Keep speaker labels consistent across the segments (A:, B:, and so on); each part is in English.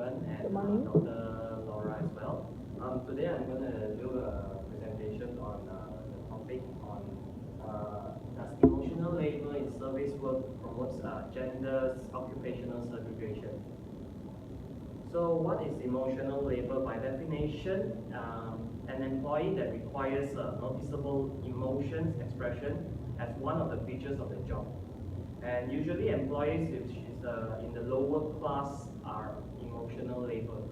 A: Stephen and
B: Good morning.
A: Dr. Laura as well. Today I'm going to do a presentation on the topic on does emotional labor in service work promotes gender occupational segregation. So what is emotional labor? By definition, an employee that requires noticeable emotions expression as one of the features of the job. And usually employees which is in the lower class are emotional labor.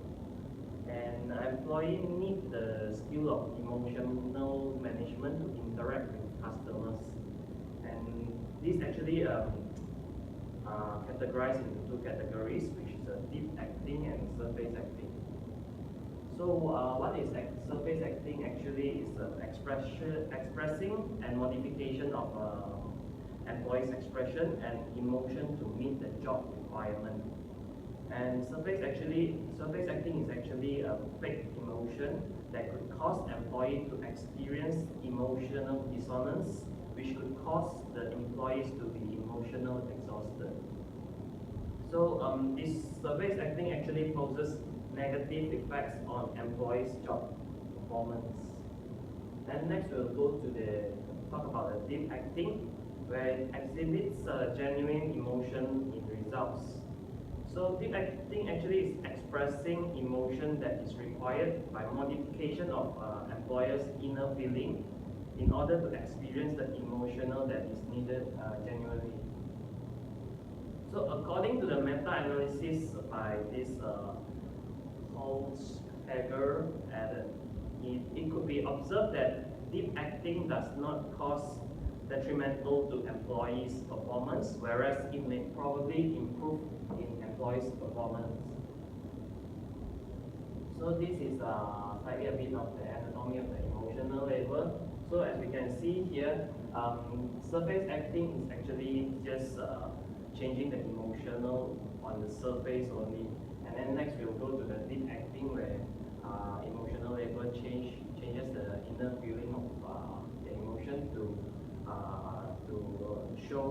A: And an employee need the skill of emotional management to interact with customers. And this actually categorized into two categories, which is deep acting and surface acting. So what is surface acting? Actually is expressing and modification of employee's expression and emotion to meet the job requirement. And surface acting is actually a fake emotion that could cause employee to experience emotional dissonance, which could cause the employees to be emotional exhausted. So this surface acting actually poses negative effects on employees' job performance. Then next we'll go to talk about the deep acting, where it exhibits genuine emotion in results. So deep acting actually is expressing emotion that is required by modification of employer's inner feeling in order to experience the emotional that is needed genuinely. So according to the meta-analysis by this Holzhager, it could be observed that deep acting does not cause detrimental to employees' performance, whereas it may probably improve in employees' performance. So this is slightly a bit of the anatomy of the emotional labor. So as we can see here, surface acting is actually just changing the emotional on the surface only. And then next we'll go to the deep acting, where emotional labor changes the inner feeling of the emotion to show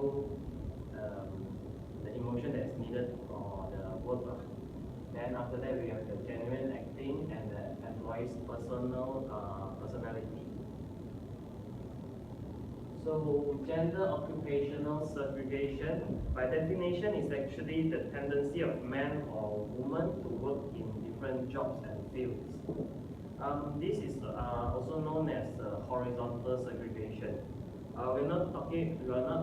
A: the emotion that is needed for the work. Then after that we have the genuine acting and the employee's personality. So gender occupational segregation, by definition, is actually the tendency of men or women to work in different jobs and fields. This is also known as horizontal segregation. We are not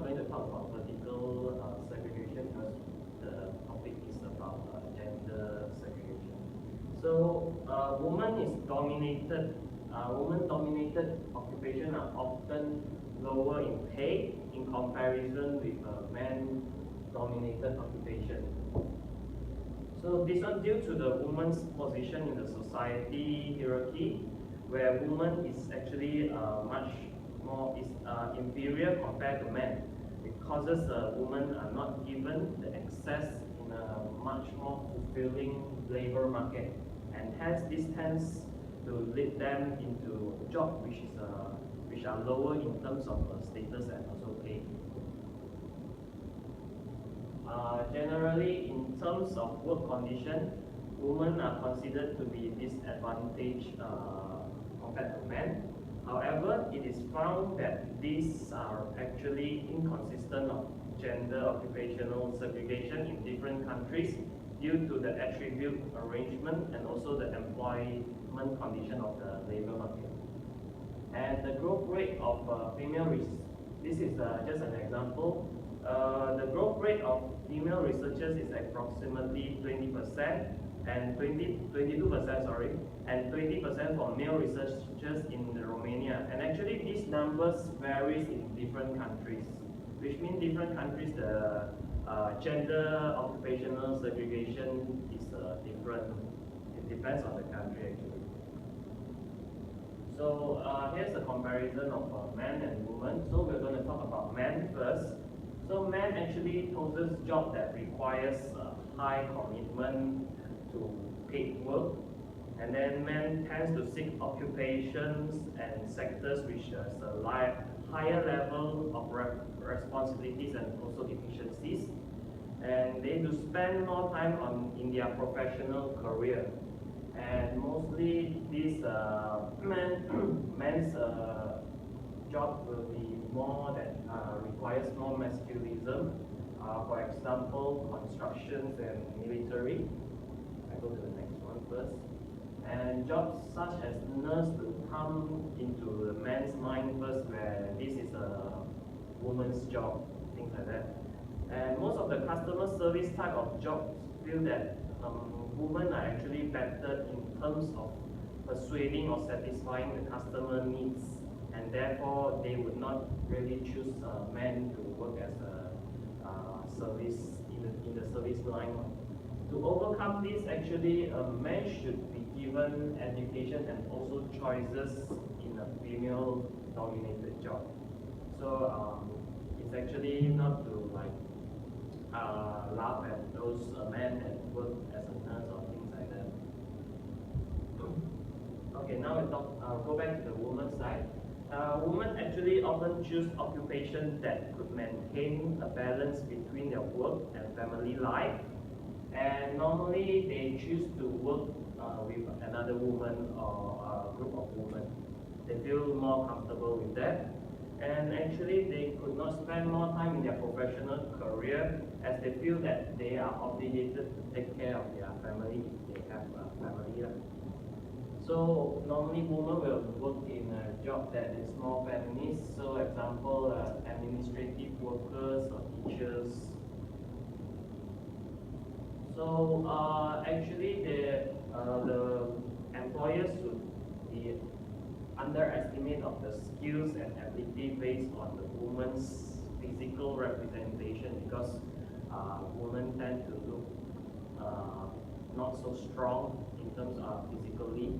A: going to talk about vertical segregation, because the topic is about gender segregation. So women-dominated occupation are often lower in pay in comparison with man-dominated occupation. So this is due to the woman's position in the society hierarchy, where woman is actually much more inferior compared to men. It causes women are not given the access in a much more fulfilling labor market, and hence this tends to lead them into jobs which are lower in terms of status and also pay. Generally, in terms of work condition, women are considered to be disadvantaged compared to men. However, it is found that these are actually inconsistent of gender occupational segregation in different countries due to the attribute arrangement and also the employment condition of the labor market. And the growth rate of female this is just an example. The growth rate of female researchers is approximately 20% and 22%, sorry, and 20% for male researchers in Romania. And actually these numbers varies in different countries, which means different countries the gender occupational segregation is different. It depends on the country actually. So here's a comparison of men and women. So we're going to talk about men first. So men actually poses job that requires high commitment to paid work, and then men tends to seek occupations and sectors which has a higher level of responsibilities and also efficiencies. and they do spend more time in their professional career. And mostly this men's job will be more that requires more masculinism. For example, constructions and military. I go to the next one first. And jobs such as nurse will come into the man's mind first, where this is a woman's job, things like that. And most of the customer service type of jobs feel that women are actually better in terms of persuading or satisfying the customer needs, and therefore they would not really choose men to work as a service in the service line. To overcome this, actually, men should be given education and also choices in a female-dominated job. So it's actually not to like laugh at those men that work as a nurse or things like that. Okay, now I'll go back to the women's side. Women actually often choose occupations that could maintain a balance between their work and family life. And normally they choose to work with another woman or a group of women. They feel more comfortable with that. And actually they could not spend more time in their professional career, as they feel that they are obligated to take care of their family if they have a family. So normally women will work in a job that is more feminist. So example, administrative workers or teachers. So actually the employers should be underestimate of the skills and ability based on the woman's physical representation, because women tend to look not so strong in terms of physically,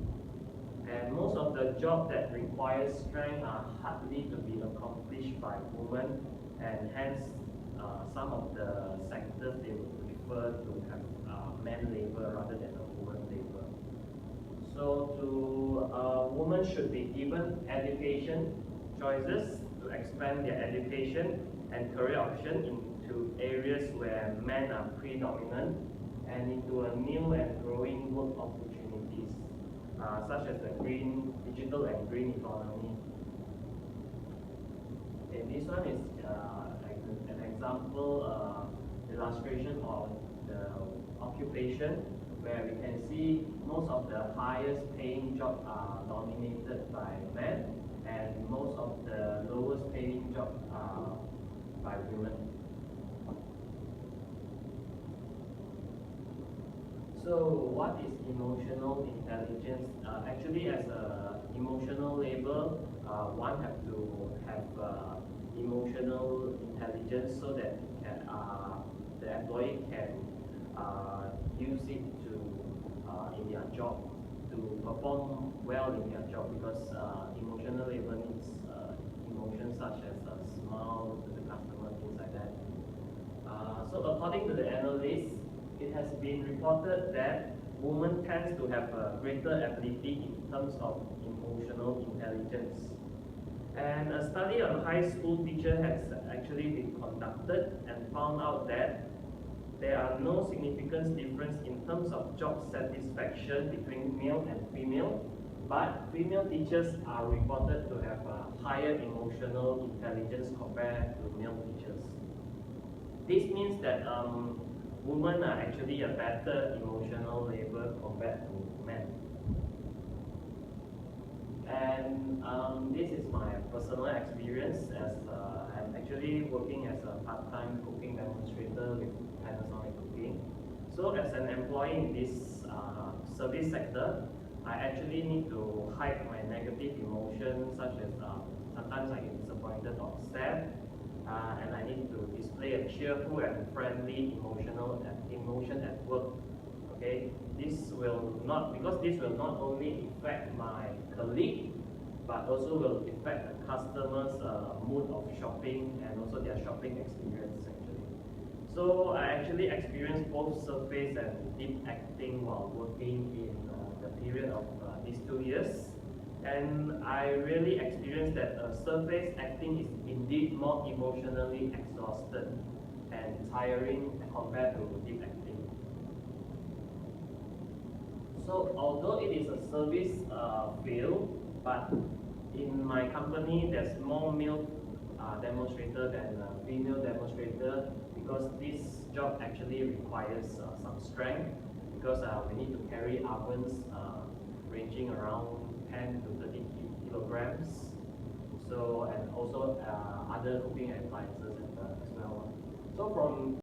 A: and most of the jobs that require strength are hardly to be accomplished by women, and hence some of the sectors they would prefer to have man labor rather than a woman labor. So women should be given education choices to expand their education and career option into areas where men are predominant, and into a new and growing work opportunities, such as the digital and green economy. Okay, this one is like an example illustration of the occupation, where we can see most of the highest paying jobs are dominated by men, and most of the lowest paying jobs are by women. So what is emotional intelligence? Actually, as a emotional labor, one have to have emotional intelligence so that the employee can use it to in their job to perform well in their job, because emotional labor needs emotions such as a smile to the customer, things like that. So according to the analysts, it has been reported that women tend to have a greater ability in terms of emotional intelligence. And a study on high school teachers has actually been conducted and found out that there are no significant difference in terms of job satisfaction between male and female, but female teachers are reported to have a higher emotional intelligence compared to male teachers. This means that women are actually a better emotional labor compared to men. And this is my personal experience, as I'm actually working as a part-time cooking demonstrator with Panasonic Cooking. So as an employee in this service sector, I actually need to hide my negative emotions, such as sometimes I get disappointed or sad, and I need to display a cheerful and friendly emotion at work. Okay, this will not only affect my colleague, but also will affect the customer's mood of shopping and also their shopping experience actually. So I actually experienced both surface and deep acting while working in the period of these 2 years. And I really experienced that surface acting is indeed more emotionally exhausted. and tiring compared to deep acting. So although it is a service field, but in my company there's more male demonstrator than female demonstrator, because this job actually requires some strength, because we need to carry ovens ranging around 10 to 30 kilograms. So, and also other cooking appliances as well. So from